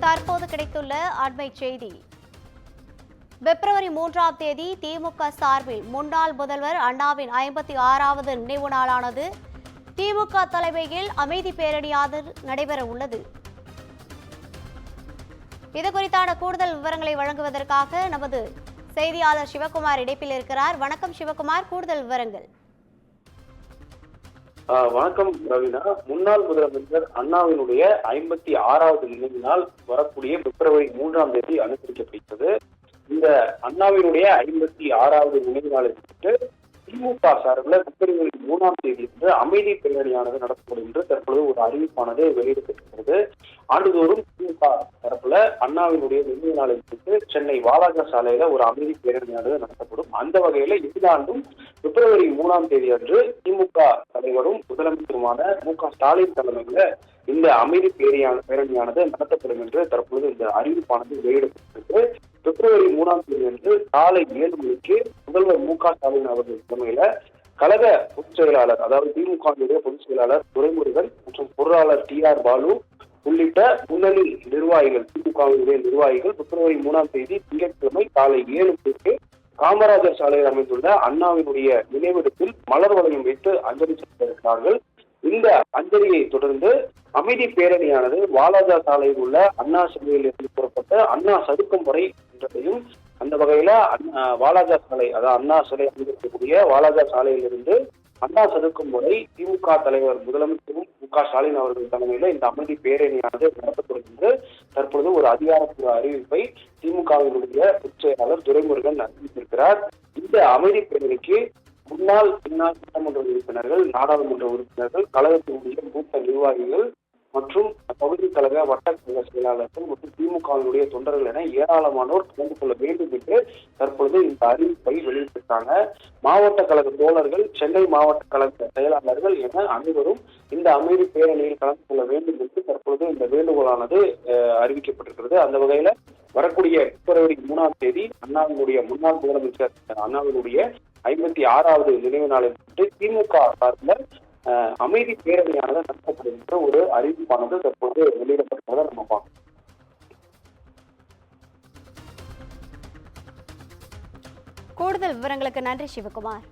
தற்போது கிடைத்துள்ள அண்மை செய்தி. பிப்ரவரி 3ஆம் தேதி திமுக சார்பில் முன்னாள் முதல்வர் அண்ணாவின் 56வது நினைவு நாளானது திமுக தலைமையில் அமைதி பேரணியாக நடைபெற உள்ளது. இது குறித்தான கூடுதல் விவரங்களை வழங்குவதற்காக நமது செய்தியாளர் சிவகுமார் இணைப்பில் இருக்கிறார். வணக்கம் சிவகுமார், கூடுதல் விவரங்கள். வணக்கம் ரவீனா. முன்னாள் முதலமைச்சர் அண்ணாவினுடைய 56வது நினைவு நாள் வரக்கூடிய பிப்ரவரி 3ஆம் தேதி அனுசரிக்கப்படுகிறது. இந்த அண்ணாவினுடைய 56வது நினைவு நாளை முன்னிட்டு திமுக சார்பில் பிப்ரவரி 3ஆம் தேதி அமைதி பேரணியானது நடத்தப்படும் என்று தற்பொழுது ஒரு அறிவிப்பானது வெளியிடப்பட்டிருக்கிறது. ஆண்டுதோறும் திமுக தரப்புல அண்ணாவினுடைய நினைவு நாளை முன்னிட்டு சென்னை வாலாஜா சாலையில ஒரு அமைதி பேரணியானது நடத்தப்படும். அந்த வகையில இந்த ஆண்டும் பிப்ரவரி 3ஆம் தேதி அன்று திமுக தலைவரும் முதலமைச்சருமான மு.க. ஸ்டாலின் தலைமையில இந்த அமைதி பேரணியானது நடத்தப்படும் என்று தற்பொழுது இந்த அறிவிப்பானது வெளியிடப்பட்டிருக்கு. பிப்ரவரி 3ஆம் தேதி அன்று காலை 7 மணிக்கு முதல்வர் மு.க. ஸ்டாலின் அவர்கள் தலைமையில கழக பொதுச் செயலாளர், அதாவது திமுகவுடைய பொதுச் செயலாளர் துரைமுருகன் மற்றும் பொருளாளர் டி.ஆர். பாலு உள்ளிட்ட முன்னணி நிர்வாகிகள், திமுகவுடைய நிர்வாகிகள் பிப்ரவரி 3ஆம் தேதி திங்கட்கிழமை காலை 7 மணிக்கு காமராஜர் சாலையில் அமைந்துள்ள அண்ணாவினுடைய நினைவிடத்தில் மலர் வளையம் வைத்து அஞ்சலி செலுத்தியிருக்கிறார்கள். இந்த அஞ்சலியை தொடர்ந்து அமைதி பேரணியானது வாலாஜா சாலையில் உள்ள அண்ணா சிலையில் இருந்து புறப்பட்ட அண்ணா சதுக்கம் வரை என்றதையும், அந்த வகையில வாலாஜா சாலை, அதாவது அண்ணா சிலை அமைந்திருக்கக்கூடிய வாலாஜா சாலையில் இருந்து அண்ணா சதுக்கம் வரை திமுக தலைவர் முதலமைச்சரும் மு.க. ஸ்டாலின் அவர்கள் தலைமையில இந்த அமைதி பேரணியானது நடத்தப்படும் என்று தற்பொழுது ஒரு அதிகாரப்பூர்வ அறிவிப்பை திமுகவினுடைய பொதுச் செயலாளர் துரைமுருகன் அறிவித்திருக்கிறார். இந்த அமைதி பேரணிக்கு முன்னாள் சட்டமன்ற உறுப்பினர்கள், நாடாளுமன்ற உறுப்பினர்கள், கழகத்தினுடைய மூத்த நிர்வாகிகள் மற்றும் பகுதி கழக வட்டக்கழக செயலாளர்கள் மற்றும் திமுகவினுடைய தொண்டர்கள் என ஏராளமானோர் கலந்து கொள்ள வேண்டும் என்று தற்பொழுது இந்த அறிவிப்பை வெளியிட்டிருக்காங்க. மாவட்ட கழக தோழர்கள், சென்னை மாவட்ட கழக செயலாளர்கள் என அனைவரும் இந்த அமைதி பேரணியில் கலந்து கொள்ள வேண்டும் என்று தற்பொழுது இந்த வேண்டுகோளானது அறிவிக்கப்பட்டிருக்கிறது. அந்த வகையில வரக்கூடிய பிப்ரவரி 3ஆம் தேதி அண்ணாவினுடைய முன்னாள் முதலமைச்சர் அண்ணாவினுடைய 56வது நினைவு நாளை முன்னிட்டு திமுக சார்பில் அமைதி பேரணியானது நடத்தப்படும் என்ற ஒரு அறிவிப்பானது தற்போது வெளியிடப்பட்டதை நம்ம பார்க்கணும். கூடுதல் விவரங்களுக்கு நன்றி சிவகுமார்.